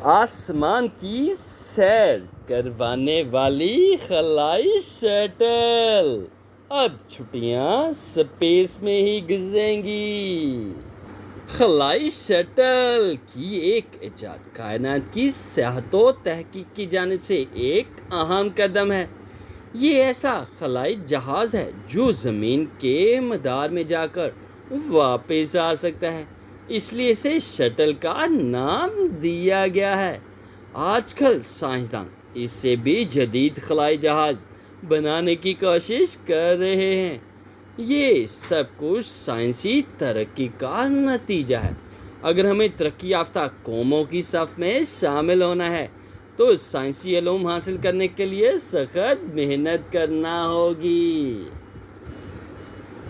آسمان کی سیر کروانے والی خلائی شٹل اب چھٹیاں سپیس میں ہی گزریں گی۔ خلائی شٹل کی ایک ایجاد کائنات کی سیاحت و تحقیق کی جانب سے ایک اہم قدم ہے۔ یہ ایسا خلائی جہاز ہے جو زمین کے مدار میں جا کر واپس آ سکتا ہے، اس لیے اسے شٹل کا نام دیا گیا ہے۔ آج کل سائنسدان اس سے بھی جدید خلائی جہاز بنانے کی کوشش کر رہے ہیں۔ یہ سب کچھ سائنسی ترقی کا نتیجہ ہے۔ اگر ہمیں ترقی یافتہ قوموں کی صف میں شامل ہونا ہے تو سائنسی علوم حاصل کرنے کے لیے سخت محنت کرنا ہوگی۔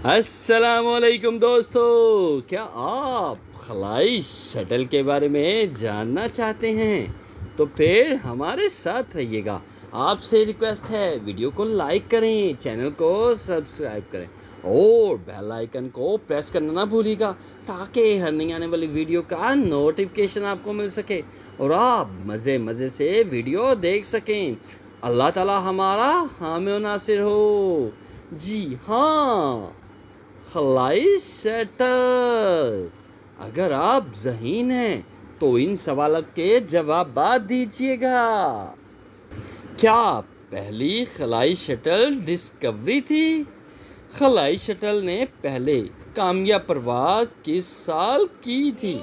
السلام علیکم دوستو، کیا آپ خلائی شٹل کے بارے میں جاننا چاہتے ہیں؟ تو پھر ہمارے ساتھ رہیے گا۔ آپ سے ریکویسٹ ہے ویڈیو کو لائک کریں، چینل کو سبسکرائب کریں اور بیل آئیکن کو پریس کرنا نہ بھولیے گا تاکہ ہر نئی آنے والی ویڈیو کا نوٹیفیکیشن آپ کو مل سکے اور آپ مزے سے ویڈیو دیکھ سکیں۔ اللہ تعالی ہمارا حامی و ناصر ہو۔ جی ہاں، خلائی شٹل۔ اگر آپ ذہین ہیں تو ان سوالات کے جوابات دیجیے گا۔ کیا پہلی خلائی شٹل ڈسکوری تھی؟ خلائی شٹل نے پہلے کامیاب پرواز کس سال کی تھی؟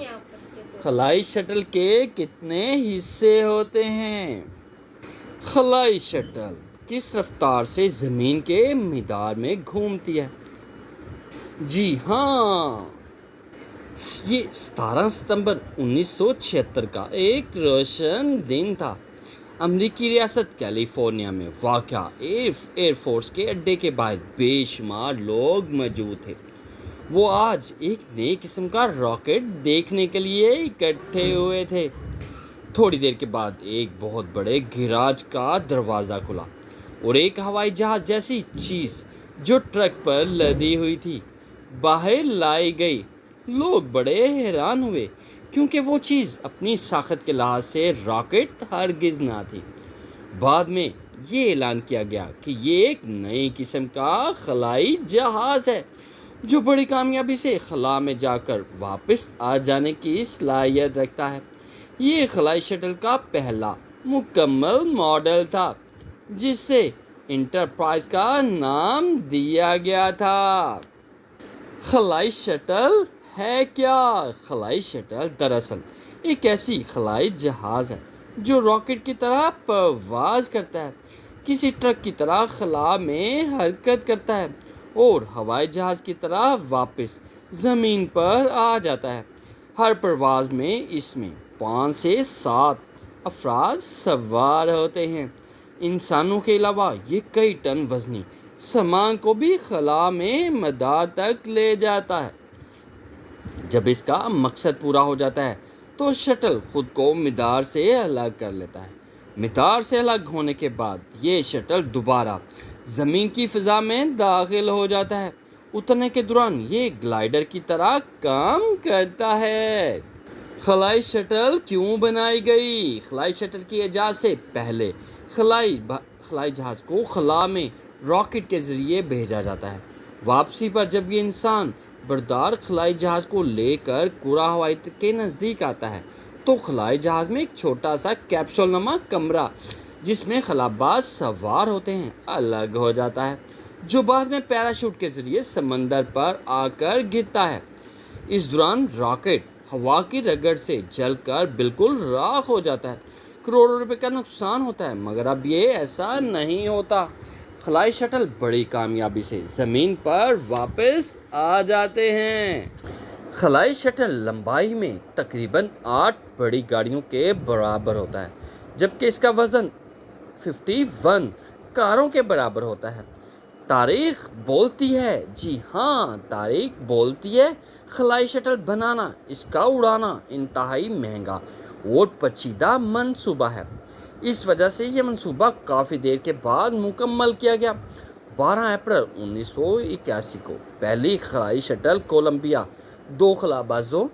خلائی شٹل کے کتنے حصے ہوتے ہیں؟ خلائی شٹل کس رفتار سے زمین کے مدار میں گھومتی ہے؟ جی ہاں، یہ 17 ستمبر 1976 کا ایک روشن دن تھا۔ امریکی ریاست کیلیفورنیا میں واقع ایئر فورس کے اڈے کے باہر بے شمار لوگ موجود تھے۔ وہ آج ایک نئے قسم کا راکٹ دیکھنے کے لیے اکٹھے ہوئے تھے۔ تھوڑی دیر کے بعد ایک بہت بڑے گیراج کا دروازہ کھلا اور ایک ہوائی جہاز جیسی چیز جو ٹرک پر لدی ہوئی تھی باہر لائی گئی۔ لوگ بڑے حیران ہوئے کیونکہ وہ چیز اپنی ساخت کے لحاظ سے راکٹ ہرگز نہ تھی۔ بعد میں یہ اعلان کیا گیا کہ یہ ایک نئی قسم کا خلائی جہاز ہے جو بڑی کامیابی سے خلا میں جا کر واپس آ جانے کی صلاحیت رکھتا ہے۔ یہ خلائی شٹل کا پہلا مکمل ماڈل تھا جسے انٹرپرائز کا نام دیا گیا تھا۔ خلائی شٹل ہے کیا؟ خلائی شٹل دراصل ایک ایسی خلائی جہاز ہے جو راکٹ کی طرح پرواز کرتا ہے، کسی ٹرک کی طرح خلا میں حرکت کرتا ہے اور ہوائی جہاز کی طرح واپس زمین پر آ جاتا ہے۔ ہر پرواز میں اس میں 5 سے 7 افراد سوار ہوتے ہیں۔ انسانوں کے علاوہ یہ کئی ٹن وزنی سامان کو بھی خلا میں مدار تک لے جاتا ہے۔ جب اس کا مقصد پورا ہو جاتا ہے تو شٹل خود کو مدار سے الگ کر لیتا ہے۔ مدار سے الگ ہونے کے بعد یہ شٹل دوبارہ زمین کی فضا میں داخل ہو جاتا ہے۔ اترنے کے دوران یہ گلائڈر کی طرح کام کرتا ہے۔ خلائی شٹل کیوں بنائی گئی؟ خلائی شٹل کی ایجاد سے پہلے خلائی جہاز کو خلا میں راکٹ کے ذریعے بھیجا جاتا ہے۔ واپسی پر جب یہ انسان بردار خلائی جہاز کو لے کر کرہ ہوائی کے نزدیک آتا ہے تو خلائی جہاز میں ایک چھوٹا سا کیپسول نما کمرہ جس میں خلاباز سوار ہوتے ہیں الگ ہو جاتا ہے، جو بعد میں پیراشوٹ کے ذریعے سمندر پر آ کر گرتا ہے۔ اس دوران راکٹ ہوا کی رگڑ سے جل کر بالکل راکھ ہو جاتا ہے۔ کروڑوں روپے کا نقصان ہوتا ہے، مگر اب یہ ایسا نہیں ہوتا۔ خلائی شٹل بڑی کامیابی سے زمین پر واپس آ جاتے ہیں۔ خلائی شٹل لمبائی میں تقریباً 8 بڑی گاڑیوں کے برابر ہوتا ہے جبکہ اس کا وزن 51 کاروں کے برابر ہوتا ہے۔ تاریخ بولتی ہے، جی ہاں تاریخ بولتی ہے، خلائی شٹل بنانا، اس کا اڑانا انتہائی مہنگا اور پیچیدہ منصوبہ ہے۔ اس وجہ سے یہ منصوبہ کافی دیر کے بعد مکمل کیا گیا۔ 12 اپریل 1981 کو پہلی خلائی شٹل کولمبیا 2 خلابازوں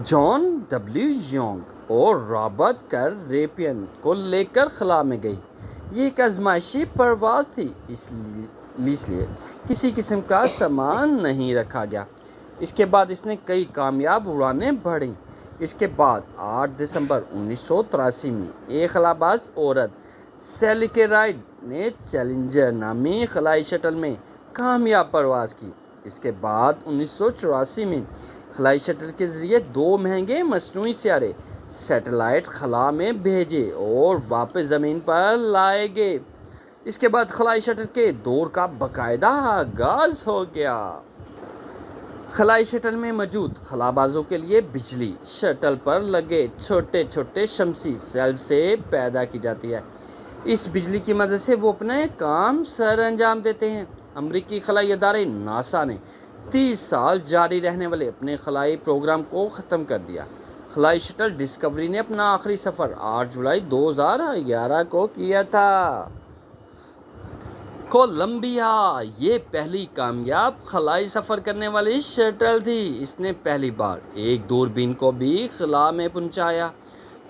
جان ڈبلیو یونگ اور رابرٹ کیریپین کو لے کر خلا میں گئی۔ یہ ایک آزمائشی پرواز تھی، اس لیے کسی قسم کا سامان نہیں رکھا گیا۔ اس کے بعد اس نے کئی کامیاب اڑانیں بھریں۔ اس کے بعد 8 دسمبر 1983 میں ایک خلا باز عورت سیلی کے رائڈ نے چیلنجر نامی خلائی شٹل میں کامیاب پرواز کی۔ اس کے بعد 1984 میں خلائی شٹل کے ذریعے 2 مہنگے مصنوعی سیارے سیٹلائٹ خلا میں بھیجے اور واپس زمین پر لائے گئے۔ اس کے بعد خلائی شٹل کے دور کا باقاعدہ آغاز ہو گیا۔ خلائی شٹل میں موجود خلا بازوں کے لیے بجلی شٹل پر لگے چھوٹے چھوٹے شمسی سیل سے پیدا کی جاتی ہے۔ اس بجلی کی مدد سے وہ اپنے کام سر انجام دیتے ہیں۔ امریکی خلائی ادارے ناسا نے 30 سال جاری رہنے والے اپنے خلائی پروگرام کو ختم کر دیا۔ خلائی شٹل ڈسکوری نے اپنا آخری سفر 8 جولائی 2011 کو کیا تھا۔ کولمبیا یہ پہلی کامیاب خلائی سفر کرنے والی شٹل تھی۔ اس نے پہلی بار ایک دوربین کو بھی خلا میں پہنچایا۔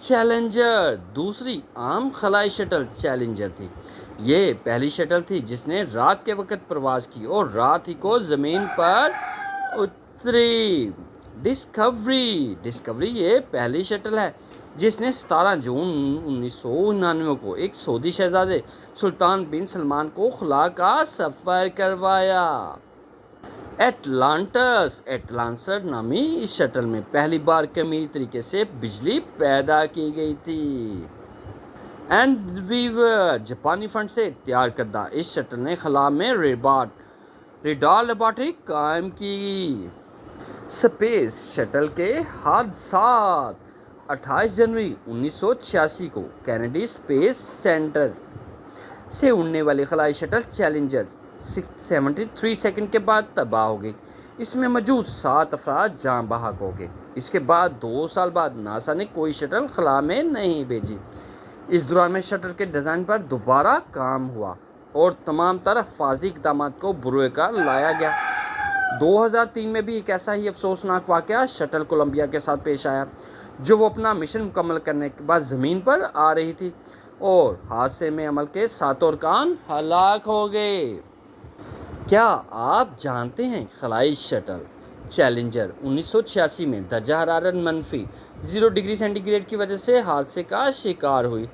چیلنجر دوسری عام خلائی شٹل چیلنجر تھی۔ یہ پہلی شٹل تھی جس نے رات کے وقت پرواز کی اور رات ہی کو زمین پر اتری۔ ڈسکوری یہ پہلی شٹل ہے جس نے 17 جون 1999 کو ایک سعودی شہزادے سلطان بن سلمان کو خلا کا سفر کروایا۔ ایٹلانٹس نامی اس شٹل میں پہلی بار کمیل طریقے سے بجلی پیدا کی گئی تھی۔ اینڈیور جاپانی فنڈ سے تیار کردہ اس شٹل نے خلا میں ریڈار لیبارٹری قائم کی۔ اسپیس شٹل کے حادثات 28 جنوری 1986 کو کینیڈی اسپیس سینٹر سے اڑنے والی خلائی شٹل چیلنجر 73 سیکنڈ کے بعد تباہ ہو گئی۔ اس میں موجود 7 افراد جاں بحق ہو گئے۔ اس کے بعد 2 سال بعد ناسا نے کوئی شٹل خلا میں نہیں بھیجی۔ اس دوران میں شٹل کے ڈیزائن پر دوبارہ کام ہوا اور تمام تر حفاظتی اقدامات کو بروئے کار لایا گیا۔ 2003 میں بھی ایک ایسا ہی افسوسناک واقعہ شٹل کولمبیا کے ساتھ پیش آیا جو وہ اپنا مشن مکمل کرنے کے بعد زمین پر آ رہی تھی اور حادثے میں عمل کے 7 ارکان ہلاک ہو گئے۔ کیا آپ جانتے ہیں خلائی شٹل چیلنجر 1986 میں درجہ حرارت -0 ڈگری سینٹی گریڈ کی وجہ سے حادثے کا شکار ہوئی۔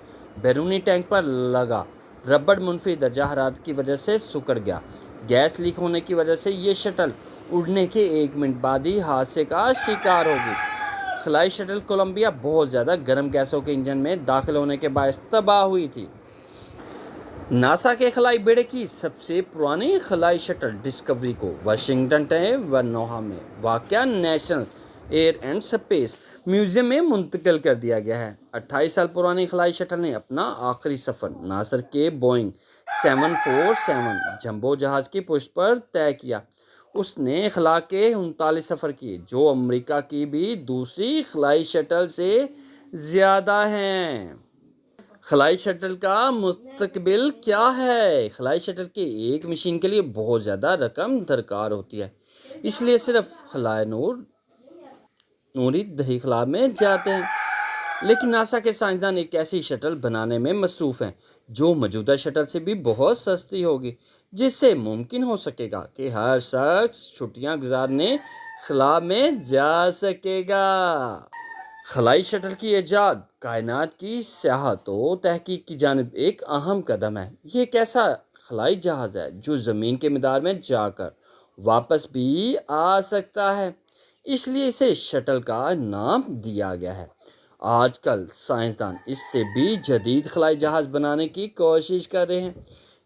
بیرونی ٹینک پر لگا ربڑ منفی درجہ حرارت کی وجہ سے سکڑ گیا۔ گیس لیک ہونے کی وجہ سے یہ شٹل اڑنے کے 1 منٹ بعد ہی حادثے کا شکار ہو گئی۔ خلائی شٹل کولمبیا بہت زیادہ گرم گیسوں کے انجن میں داخل ہونے کے باعث تباہ ہوئی تھی۔ ناسا کے خلائی بیڑے کی سب سے پرانی خلائی شٹل ڈسکوری کو واشنگٹن ونوہا میں واقع National Air and Space Museum میں منتقل کر دیا گیا ہے۔ 28 سال پرانی خلائی شٹل نے اپنا آخری سفر ناصر کے بوئنگ 747 جمبو جہاز کی پشت پر طے کیا۔ اس نے خلا کے 39 سفر کیے جو امریکہ کی بھی دوسری خلائی شٹل سے زیادہ ہیں۔ خلائی شٹل کا مستقبل کیا ہے؟ خلائی شٹل کے ایک مشن کے لیے بہت زیادہ رقم درکار ہوتی ہے، اس لیے صرف خلائی نوری دہی خلا میں جاتے ہیں۔ لیکن ناسا کے سائنسدان ایک ایسی شٹل بنانے میں مصروف ہیں جو موجودہ شٹل سے بھی بہت سستی ہوگی، جس سے ممکن ہو سکے گا کہ ہر شخص چھٹیاں گزارنے خلا میں جا سکے گا۔ خلائی شٹل کی ایجاد کائنات کی سیاحت و تحقیق کی جانب ایک اہم قدم ہے۔ یہ ایک ایسا خلائی جہاز ہے جو زمین کے مدار میں جا کر واپس بھی آ سکتا ہے، اس لیے اسے شٹل کا نام دیا گیا ہے۔ آج کل سائنسدان اس سے بھی جدید خلائی جہاز بنانے کی کوشش کر رہے ہیں۔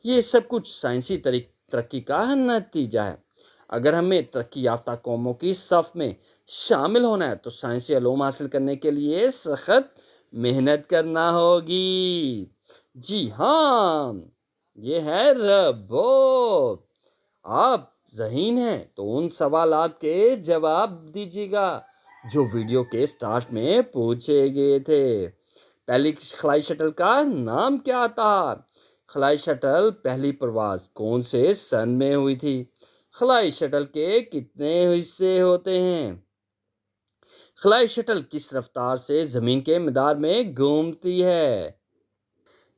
یہ سب کچھ سائنسی ترقی کا نتیجہ ہے۔ اگر ہمیں ترقی یافتہ قوموں کی صف میں شامل ہونا ہے تو سائنسی علوم حاصل کرنے کے لیے سخت محنت کرنا ہوگی۔ جی ہاں، یہ ہے روبوٹ۔ آپ ذہین ہیں تو ان سوالات کے جواب دیجیے گا جو ویڈیو کے سٹارٹ میں پوچھے گئے تھے۔ پہلی خلائی شٹل کا نام کیا تھا؟ خلائی شٹل پہلی پرواز کون سے سن میں ہوئی تھی؟ خلائی شٹل کے کتنے حصے ہوتے ہیں؟ خلائی شٹل کس رفتار سے زمین کے مدار میں گھومتی ہے؟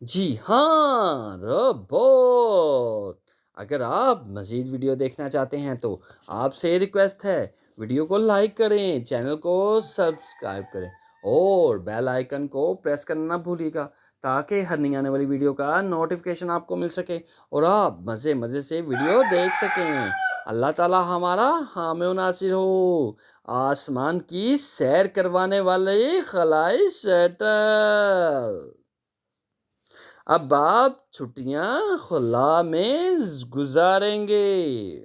جی ہاں، روبوٹ۔ اگر آپ مزید ویڈیو دیکھنا چاہتے ہیں تو آپ سے ریکویسٹ ہے، ویڈیو کو لائک کریں، چینل کو سبسکرائب کریں اور بیل آئیکن کو پریس کرنا نہ بھولیے گا تاکہ ہر نئی آنے والی ویڈیو کا نوٹیفیکیشن آپ کو مل سکے اور آپ مزے مزے سے ویڈیو دیکھ سکیں۔ اللہ تعالی ہمارا حامی و ناصر ہو۔ آسمان کی سیر کروانے والے خلائی شٹل۔ اب آپ چھٹیاں خلا میں گزاریں گے۔